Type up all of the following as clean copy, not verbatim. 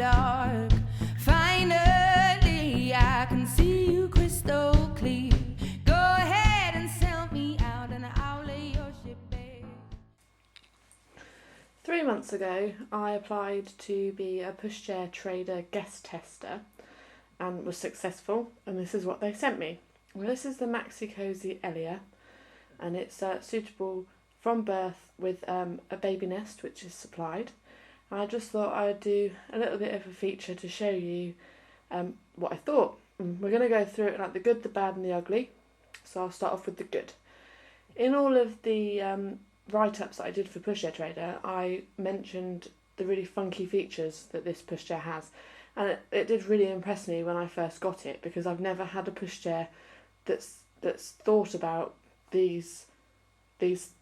dark. Finally, I can see you crystal clear. Go ahead and sell me out and I'll lay your ship bare. 3 months ago, I applied to be a Pushchair Trader guest tester and was successful, and this is what they sent me. Well, this is the Maxi Cosi Elea, and it's suitable from birth with a baby nest which is supplied. And I just thought I'd do a little bit of a feature to show you what I thought. We're going to go through it like the good, the bad and the ugly, so I'll start off with the good. In all of the write-ups that I did for Pushchair Trader, I mentioned the really funky features that this pushchair has, and it did really impress me when I first got it, because I've never had a pushchair that's thought about these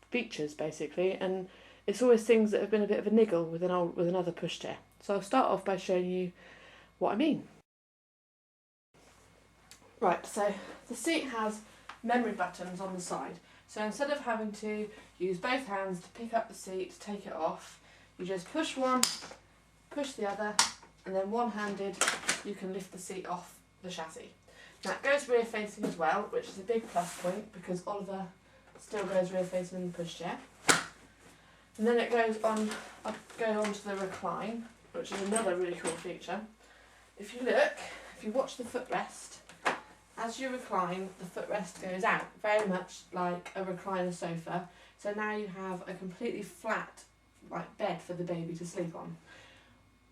features basically, and it's always things that have been a bit of a niggle with another pushchair. So I'll start off by showing you what I mean. Right, so the seat has memory buttons on the side. So instead of having to use both hands to pick up the seat, take it off, you just push one, push the other, and then one-handed you can lift the seat off the chassis. Now it goes rear facing as well, which is a big plus point because Oliver still goes rear facing in the pushchair. And then it goes on to the recline, which is another really cool feature. If you watch the footrest, as you recline, the footrest goes out, very much like a recliner sofa. So now you have a completely flat bed for the baby to sleep on.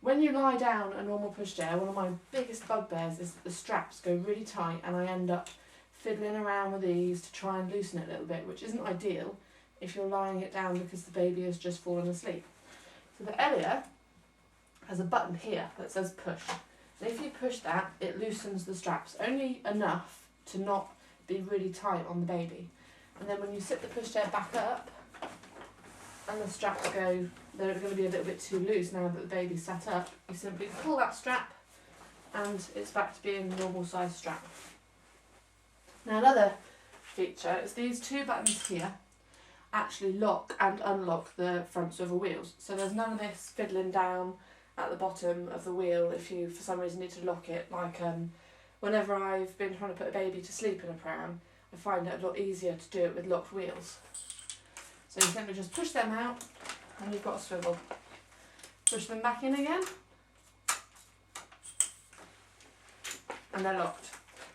When you lie down a normal pushchair, one of my biggest bugbears is that the straps go really tight and I end up fiddling around with these to try and loosen it a little bit, which isn't ideal if you're lying it down because the baby has just fallen asleep. So the Elea has a button here that says push. And if you push that, it loosens the straps, only enough to not be really tight on the baby. And then when you sit the pushchair back up, and the straps they're going to be a little bit too loose now that the baby's sat up, you simply pull that strap and it's back to being a normal size strap. Now another feature is these two buttons here actually lock and unlock the front swivel wheels. So there's none of this fiddling down at the bottom of the wheel if you for some reason need to lock it, like whenever I've been trying to put a baby to sleep in a pram, I find it a lot easier to do it with locked wheels. So you simply just push them out and you've got a swivel. Push them back in again and they're locked.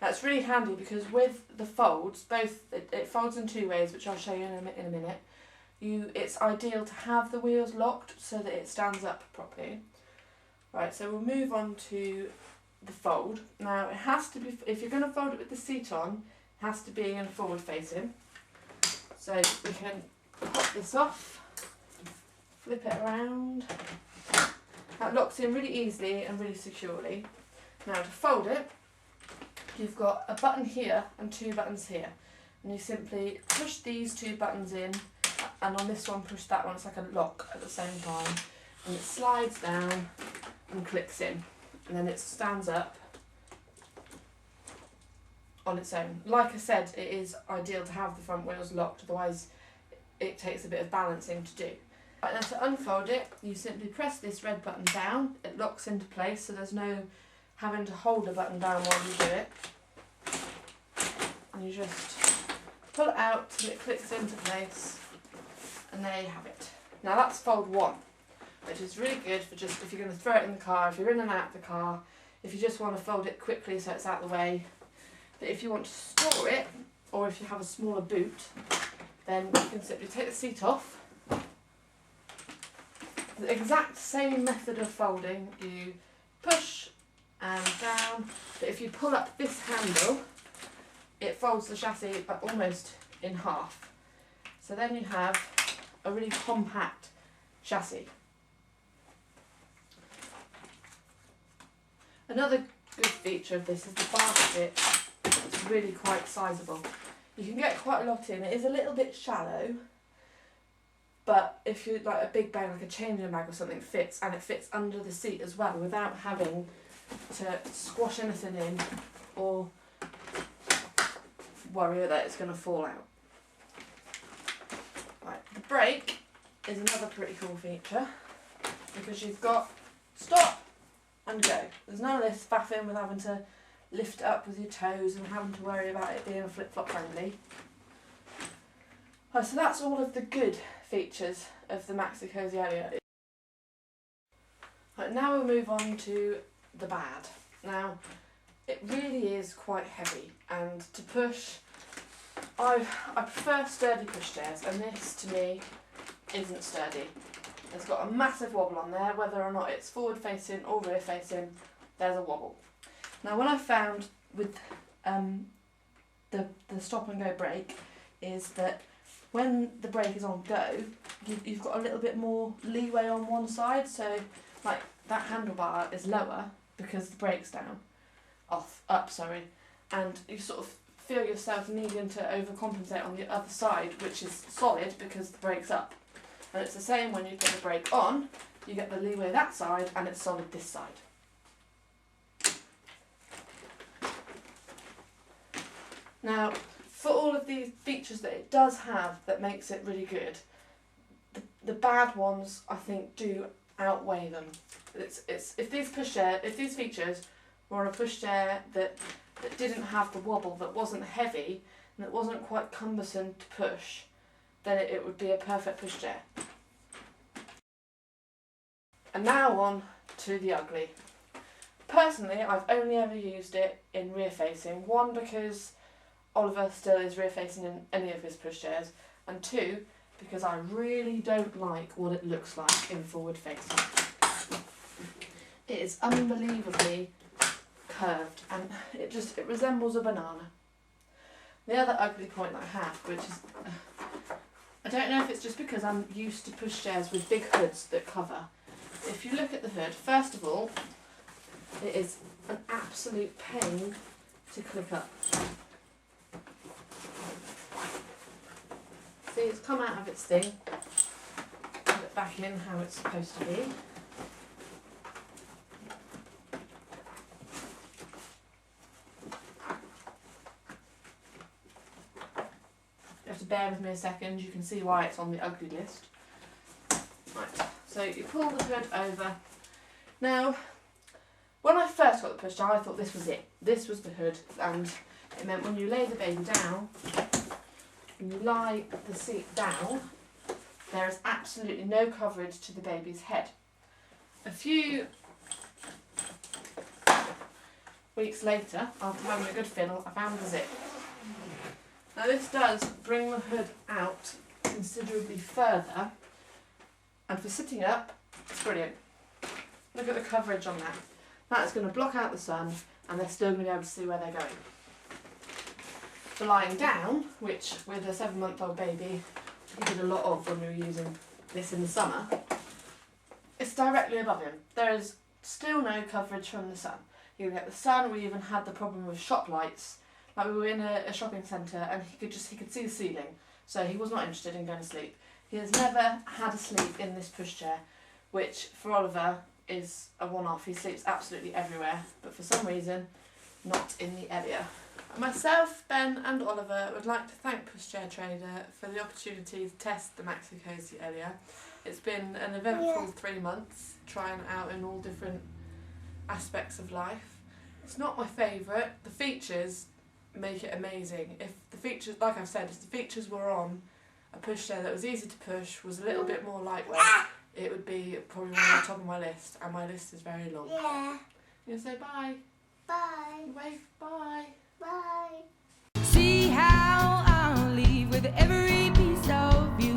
That's really handy because with the folds, it folds in two ways, which I'll show you in a minute. It's ideal to have the wheels locked so that it stands up properly. Right, so we'll move on to the fold. Now it has to be, if you're going to fold it with the seat on, it has to be in forward facing. So we can pop this off, flip it around. That locks in really easily and really securely. Now to fold it, you've got a button here and two buttons here. And you simply push these two buttons in, and on this one push that one. It's like a lock at the same time. And it slides down and clicks in. And then it stands up on its own. Like I said, it is ideal to have the front wheels locked, otherwise it takes a bit of balancing to do. Right, now to unfold it, you simply press this red button down, it locks into place, so there's no having to hold the button down while you do it. And you just pull it out till it clicks into place, and there you have it. Now that's fold one, which is really good for just if you're going to throw it in the car, if you're in and out of the car, if you just want to fold it quickly so it's out of the way. But if you want to store it, or if you have a smaller boot, then you can simply take the seat off. The exact same method of folding, you push and down, but if you pull up this handle, it folds the chassis almost in half. So then you have a really compact chassis. Another good feature of this is the basket. It's really quite sizable. You can get quite a lot in. It is a little bit shallow, but if you like a big bag, like a changing bag or something, fits, and it fits under the seat as well without having to squash anything in or worry that it's going to fall out. Right, the brake is another pretty cool feature because you've got stop and go. There's none of this faffing with having to lift it up with your toes and having to worry about it being flip-flop friendly. So that's all of the good features of the Maxi Cosi Elea. Right, now we'll move on to the bad. Now, it really is quite heavy, and to push, I prefer sturdy pushchairs, and this to me isn't sturdy. It's got a massive wobble on there, whether or not it's forward facing or rear facing, there's a wobble. Now what I found with the stop and go brake is that when the brake is on go, you've got a little bit more leeway on one side, so like that handlebar is lower because the brake's up, and you sort of feel yourself needing to overcompensate on the other side, which is solid because the brake's up. And it's the same when you put the brake on, you get the leeway that side and it's solid this side. Now, for all of these features that it does have that makes it really good, the bad ones I think do outweigh them. If these features were on a pushchair that didn't have the wobble, that wasn't heavy, and that wasn't quite cumbersome to push, then it would be a perfect pushchair. And now on to the ugly. Personally, I've only ever used it in rear facing. One, because Oliver still is rear facing in any of his pushchairs, and two, because I really don't like what it looks like in forward facing. It is unbelievably curved, and it resembles a banana. The other ugly point that I have, which is, I don't know if it's just because I'm used to pushchairs with big hoods that cover. If you look at the hood, first of all, it is an absolute pain to click up. See, it's come out of its thing, put it back in how it's supposed to be. You have to bear with me a second, you can see why it's on the ugly list. Right, so you pull the hood over. Now, when I first got the pushchair, I thought this was it. This was the hood, and it meant when you lay the baby down, and you lie the seat down, there is absolutely no coverage to the baby's head. A few weeks later, after having a good fiddle, I found the zip. Now this does bring the hood out considerably further, and for sitting up, it's brilliant. Look at the coverage on that. That's going to block out the sun, and they're still going to be able to see where they're going. For lying down, which with a 7-month-old baby we did a lot of when we were using this in the summer, it's directly above him. There is still no coverage from the sun. You can get the sun. We even had the problem with shop lights. Like we were in a shopping centre and he could see the ceiling, so he was not interested in going to sleep. He has never had a sleep in this pushchair, which for Oliver is a one-off. He sleeps absolutely everywhere, but for some reason not in the Elea. Myself, Ben and Oliver would like to thank Pushchair Trader for the opportunity to test the Maxi Cosi Elea. It's been an eventful 3 months, trying it out in all different aspects of life. It's not my favourite. The features make it amazing. If the features, like I've said, if the features were on a pushchair that was easy to push, was a little bit more lightweight, it would be probably one on the top of my list, and my list is very long. Yeah. You say bye? Bye. Wave bye. Bye. See how I'll leave with every piece of you.